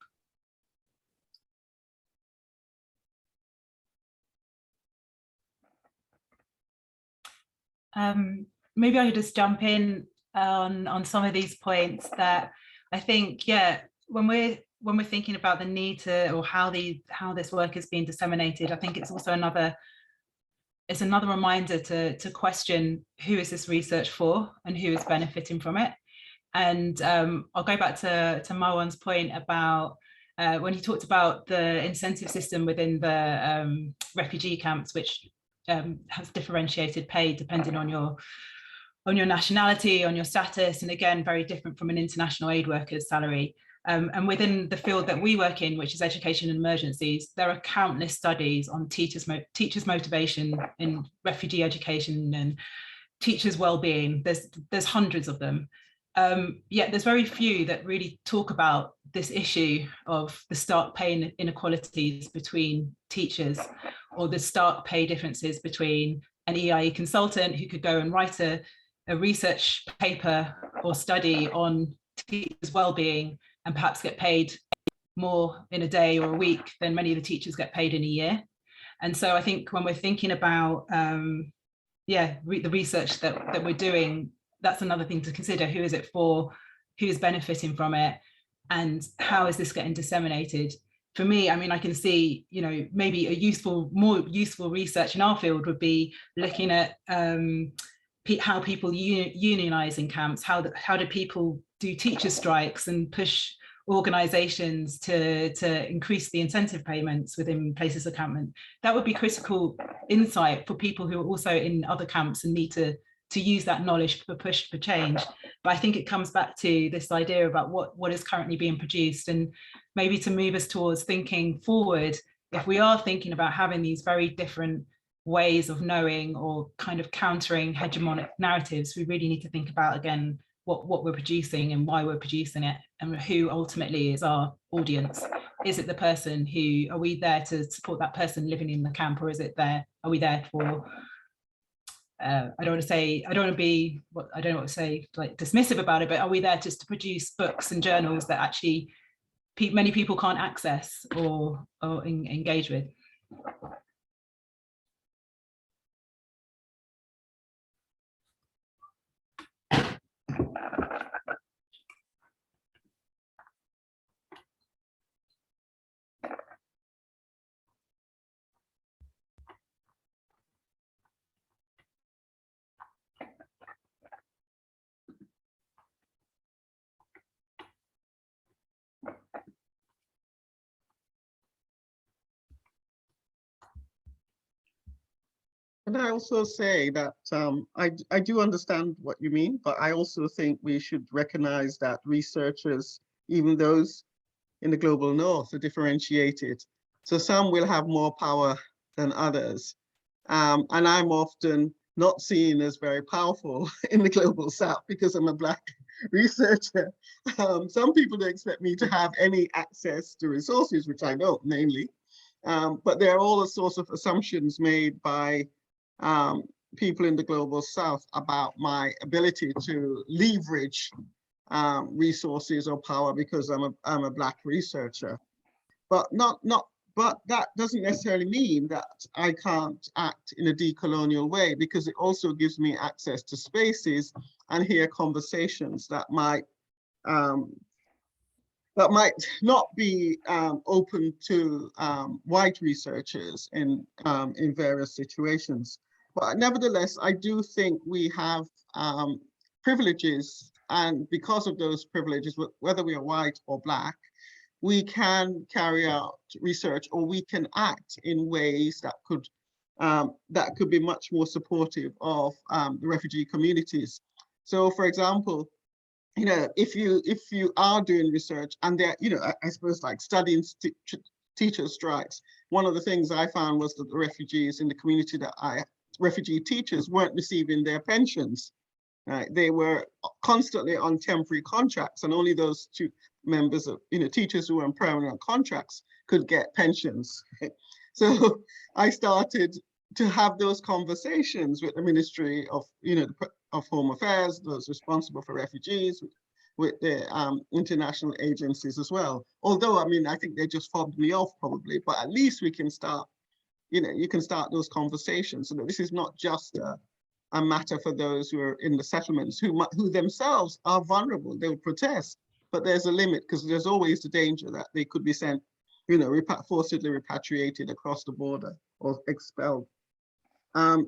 Maybe I could just jump in on some of these points that I think, yeah, when we're when we're thinking about the need to, or how this work is being disseminated, I think it's also another reminder to question who is this research for and who is benefiting from it. And I'll go back to Marwan's point about when he talked about the incentive system within the refugee camps, which has differentiated pay depending on your nationality, on your status, and again, very different from an international aid worker's salary. And within the field that we work in, which is education and emergencies, there are countless studies on teachers' motivation in refugee education and teachers' well-being. There's hundreds of them. Yet there's very few that really talk about this issue of the stark pay inequalities between teachers, or the stark pay differences between an EIE consultant who could go and write a research paper or study on teachers' well-being and perhaps get paid more in a day or a week than many of the teachers get paid in a year. And so I think when we're thinking about the research that we're doing, that's another thing to consider. Who is it for? Who is benefiting from it? And how is this getting disseminated? For me, I mean, I can see, maybe more useful research in our field would be looking at how people unionize in camps. How do people do teacher strikes and push organizations to increase the incentive payments within places of campment? That would be critical insight for people who are also in other camps and need to use that knowledge for push for change. But I think it comes back to this idea about what is currently being produced, and maybe to move us towards thinking forward. If we are thinking about having these very different ways of knowing or kind of countering hegemonic narratives, we really need to think about, again, what we're producing and why we're producing it, and who ultimately is our audience. Is it the person who, are we there to support that person living in the camp, or are we there for, I don't want to be like dismissive about it, but are we there just to produce books and journals that actually many people can't access or engage with? And I also say that I do understand what you mean, but I also think we should recognize that researchers, even those in the global north, are differentiated. So some will have more power than others. And I'm often not seen as very powerful in the global south because I'm a Black researcher. Some people don't expect me to have any access to resources, which I don't, namely. But there are all the sorts of assumptions made by people in the global south about my ability to leverage resources or power because I'm a Black researcher. But but that doesn't necessarily mean that I can't act in a decolonial way, because it also gives me access to spaces and hear conversations that might not be open to white researchers in various situations. But nevertheless, I do think we have privileges, and because of those privileges, whether we are white or Black, we can carry out research, or we can act in ways that could be much more supportive of the refugee communities. So, for example, if you are doing research and there, I suppose like studying teacher strikes, one of the things I found was that the refugees in the community refugee teachers weren't receiving their pensions. Right? They were constantly on temporary contracts, and only those two members of, teachers who were on permanent contracts could get pensions. So I started to have those conversations with the Ministry of, of Home Affairs, those responsible for refugees, with the international agencies as well. Although, I think they just fobbed me off probably, but at least we can start, you can start those conversations so that this is not just a matter for those who are in the settlements, who themselves are vulnerable. They will protest, but there's a limit because there's always the danger that they could be sent, you know, forcibly repatriated across the border or expelled.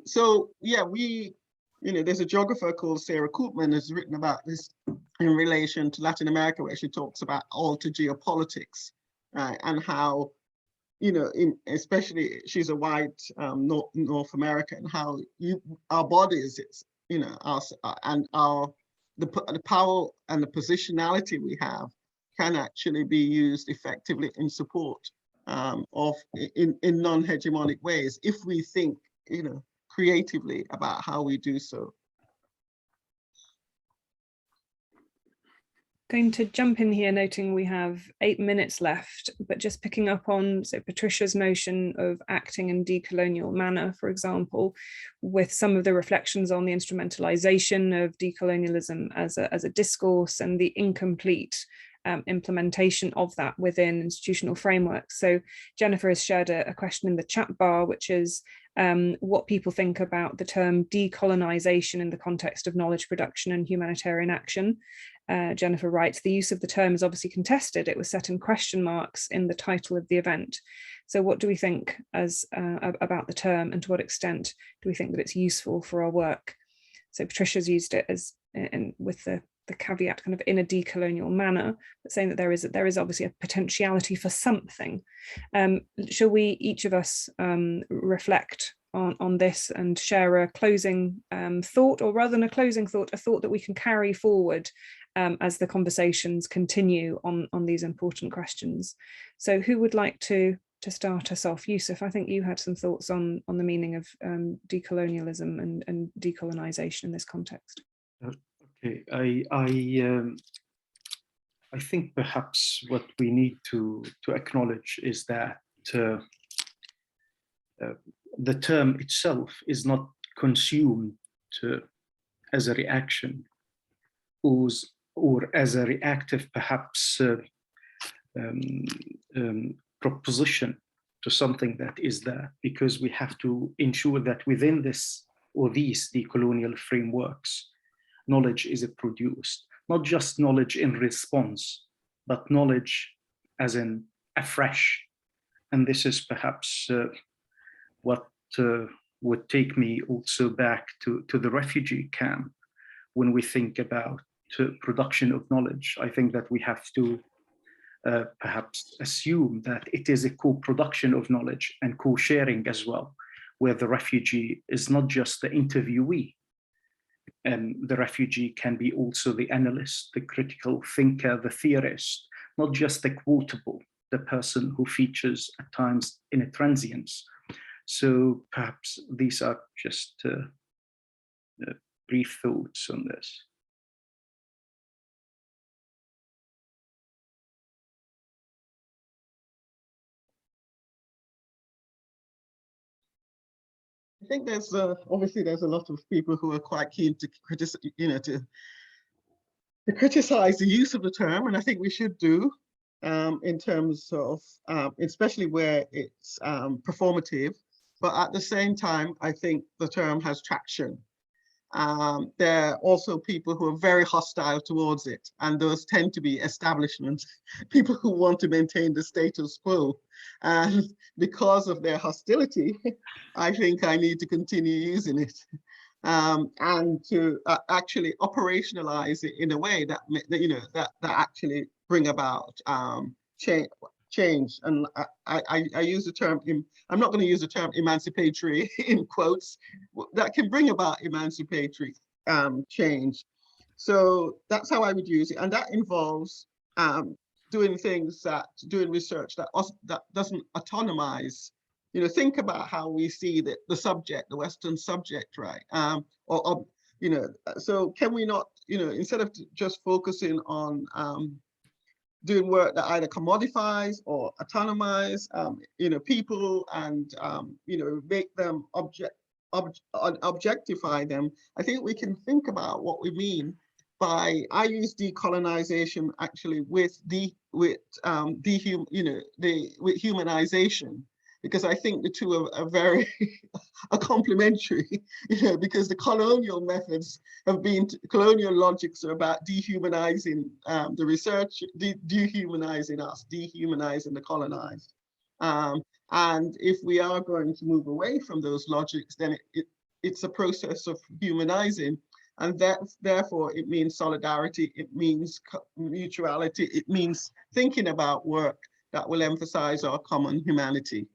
So yeah, you know, there's a geographer called Sarah Koopman who's written about this in relation to Latin America, where she talks about altered geopolitics and how, you know, especially she's a white North American, how our bodies, you know, the power and the positionality we have can actually be used effectively in support in non-hegemonic ways if we think, you know, creatively about how we do so. Going to jump in here, noting we have 8 minutes left, but just picking up on Patricia's notion of acting in decolonial manner, for example, with some of the reflections on the instrumentalization of decolonialism as a discourse and the incomplete implementation of that within institutional frameworks. So Jennifer has shared a question in the chat bar, which is what people think about the term decolonization in the context of knowledge production and humanitarian action. Jennifer writes, the use of the term is obviously contested. It was set in question marks in the title of the event. So what do we think about the term, and to what extent do we think that it's useful for our work? So Patricia's used it as with the caveat kind of in a decolonial manner, but saying that there is obviously a potentiality for something. Shall we, each of us, reflect on this and share a closing thought, or rather than a closing thought, a thought that we can carry forward as the conversations continue on these important questions? So who would like to start us off? Yusuf, I think you had some thoughts on the meaning of decolonialism and decolonization in this context. Okay, I think perhaps what we need to acknowledge is that the term itself is not consumed as a reaction or as a reactive, perhaps, proposition to something that is there, because we have to ensure that within this or these decolonial frameworks, knowledge is produced, not just knowledge in response, but knowledge as in afresh. And this is perhaps what would take me also back to the refugee camp. When we think about production of knowledge, I think that we have to perhaps assume that it is a co-production of knowledge and co-sharing as well, where the refugee is not just the interviewee, and the refugee can be also the analyst, the critical thinker, the theorist, not just the quotable, the person who features at times in a transience. So perhaps these are just brief thoughts on this. I think there's obviously there's a lot of people who are quite keen to criticize, you know, to criticize the use of the term, and I think we should do in terms of especially where it's performative. But at the same time, I think the term has traction. There are also people who are very hostile towards it, and those tend to be establishment people who want to maintain the status quo. And because of their hostility, I think I need to continue using it and to actually operationalize it in a way that you know that actually bring about change. And I use the term, I'm not going to use the term emancipatory in quotes, that can bring about emancipatory change. So that's how I would use it. And that involves doing research that doesn't autonomize. You know, think about how we see the subject, the Western subject, right? Or you know, so can we not, you know, instead of just focusing on doing work that either commodifies or autonomize, you know, people and, you know, make them objectify them. I think we can think about what we mean by, I use decolonization actually with humanization, because I think the two are very are complementary, because the colonial methods have been, colonial logics are about dehumanizing the research, dehumanizing us, dehumanizing the colonized. And if we are going to move away from those logics, then it's a process of humanizing. And therefore, it means solidarity, it means mutuality, it means thinking about work that will emphasize our common humanity.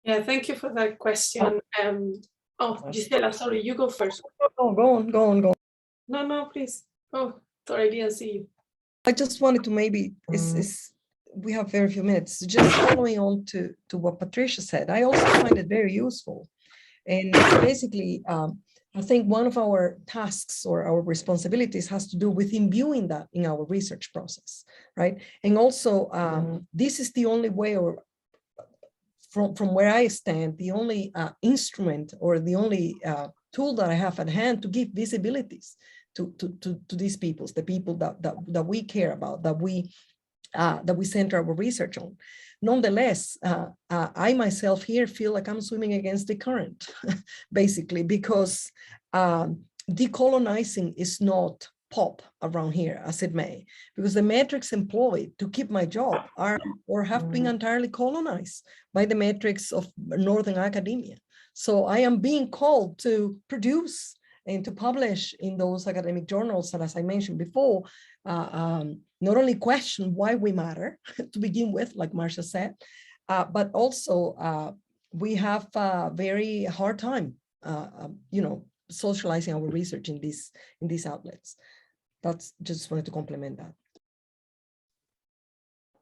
Yeah, thank you for that question. Oh, Gisela, sorry, you go first. Oh, go on. No, please. Oh, sorry, I didn't see you. I just wanted to maybe, we have very few minutes, just following on to what Patricia said. I also find it very useful. And basically, I think one of our tasks or our responsibilities has to do with imbuing that in our research process, right? And also, this is the only way, or from where I stand, the only instrument or the only tool that I have at hand to give visibilities to these peoples, the people that we care about, that we center our research on. Nonetheless, I myself here feel like I'm swimming against the current, basically, because decolonizing is not pop around here, as it may, because the metrics employed to keep my job are or have been entirely colonized by the metrics of Northern academia. So I am being called to produce and to publish in those academic journals that, as I mentioned before, not only question why we matter to begin with, like Marcia said, but also we have a very hard time, socializing our research in these outlets. That's just wanted to complement that.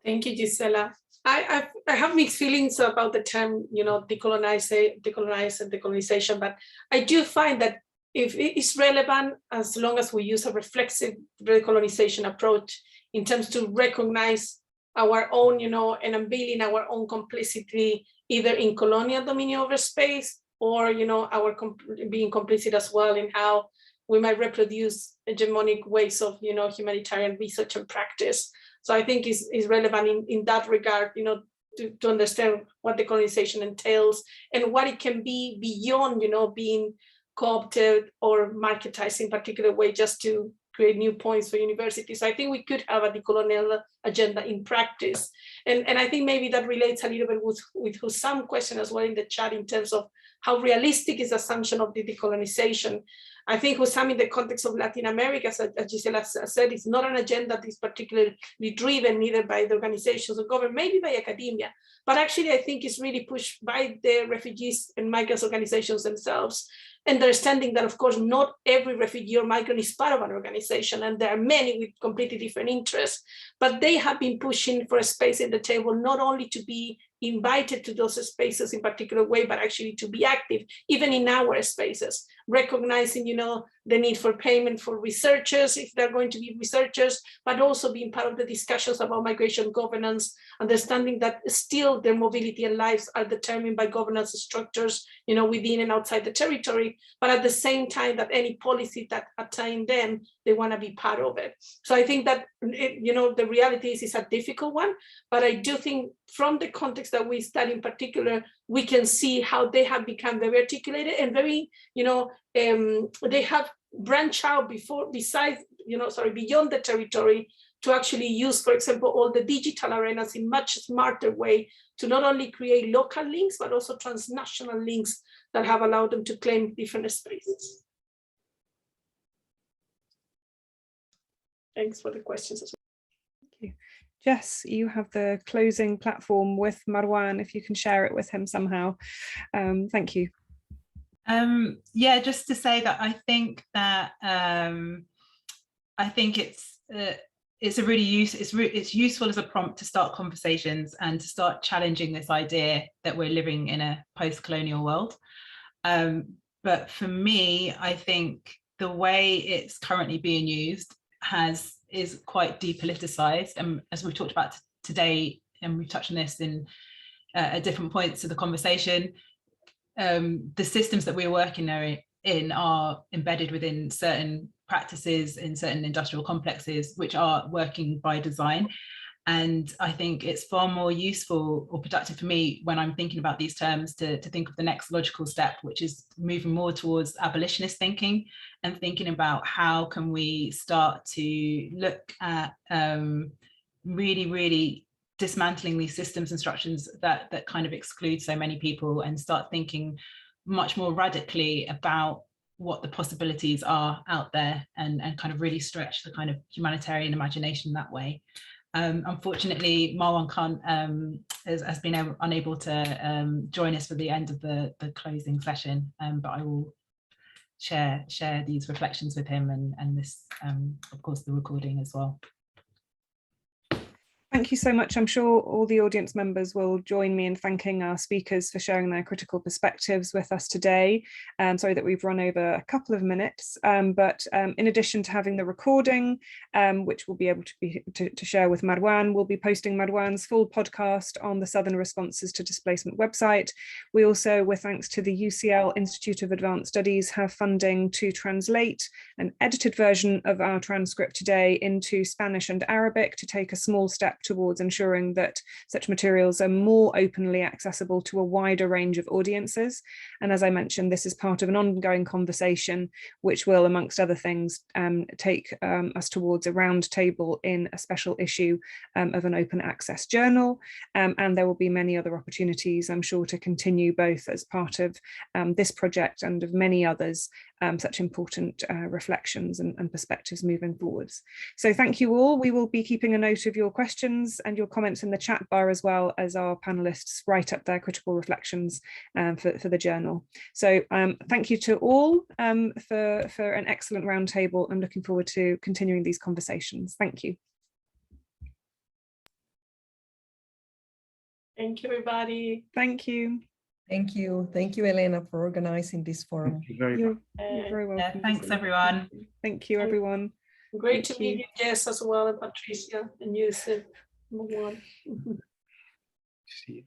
Thank you, Gisela. I have mixed feelings about the term, decolonize and decolonization, but I do find that if it is relevant, as long as we use a reflexive decolonization approach in terms to recognize our own, and unveiling our own complicity, either in colonial dominion over space, or, our being complicit as well in how we might reproduce hegemonic ways of, humanitarian research and practice. So I think is relevant in that regard, to understand what decolonization entails and what it can be beyond, being co-opted or marketized in particular way just to create new points for universities. So I think we could have a decolonial agenda in practice. And I think maybe that relates a little bit with Hussam's question as well in the chat in terms of how realistic is the assumption of the decolonization. I think Hussam, in the context of Latin America, as Gisela said, it's not an agenda that is particularly driven either by the organizations or government, maybe by academia, but actually I think it's really pushed by the refugees and migrants organizations themselves, understanding that, of course, not every refugee or migrant is part of an organization, and there are many with completely different interests, but they have been pushing for a space in the table, not only to be invited to those spaces in particular way, but actually to be active, even in our spaces, recognizing, the need for payment for researchers, if they're going to be researchers, but also being part of the discussions about migration governance, understanding that still their mobility and lives are determined by governance structures, within and outside the territory, but at the same time that any policy that attain them, they want to be part of it. So I think that, the reality is it's a difficult one, but I do think from the context that we study in particular, we can see how they have become very articulated and very, they have branched out beyond the territory to actually use, for example, all the digital arenas in much smarter way to not only create local links, but also transnational links that have allowed them to claim different spaces. Thanks for the questions as well. Thank you. Jess, you have the closing platform with Marwan, if you can share it with him somehow. Thank you. Yeah, just to say that I think that it's a really it's useful as a prompt to start conversations and to start challenging this idea that we're living in a post-colonial world. But for me, I think the way it's currently being used is quite depoliticized, and as we've talked about today, and we've touched on this in at different points of the conversation, the systems that we're working in are embedded within certain practices in certain industrial complexes which are working by design, And I think it's far more useful or productive for me when I'm thinking about these terms to think of the next logical step, which is moving more towards abolitionist thinking and thinking about how can we start to look at really dismantling these systems and structures that kind of exclude so many people, and start thinking much more radically about what the possibilities are out there, and kind of really stretch the kind of humanitarian imagination that way. Unfortunately, Marwan has been unable to join us for the end of the closing session, but I will share these reflections with him, and this, of course, the recording as well. Thank you so much. I'm sure all the audience members will join me in thanking our speakers for sharing their critical perspectives with us today. Sorry that we've run over a couple of minutes, but in addition to having the recording, which we'll be able to share with Marwan, we'll be posting Marwan's full podcast on the Southern Responses to Displacement website. We also, with thanks to the UCL Institute of Advanced Studies, have funding to translate an edited version of our transcript today into Spanish and Arabic to take a small step towards ensuring that such materials are more openly accessible to a wider range of audiences. And as I mentioned, this is part of an ongoing conversation which will, amongst other things, take us towards a round table in a special issue of an open access journal. And there will be many other opportunities, I'm sure, to continue both as part of this project and of many others, such important reflections and perspectives moving forwards. So thank you all. We will be keeping a note of your questions and your comments in the chat bar, as well as our panelists write up their critical reflections for the journal. So thank you to all for an excellent roundtable. I'm looking forward to continuing these conversations. Thank you. Thank you, everybody. Thank you. Thank you. Thank you, Elena, for organizing this forum. Thank you very much. You're very welcome. Yeah, thanks, everyone. Thank you, everyone. Great to meet you, Jess, as well, and Patricia and Yusuf. See you.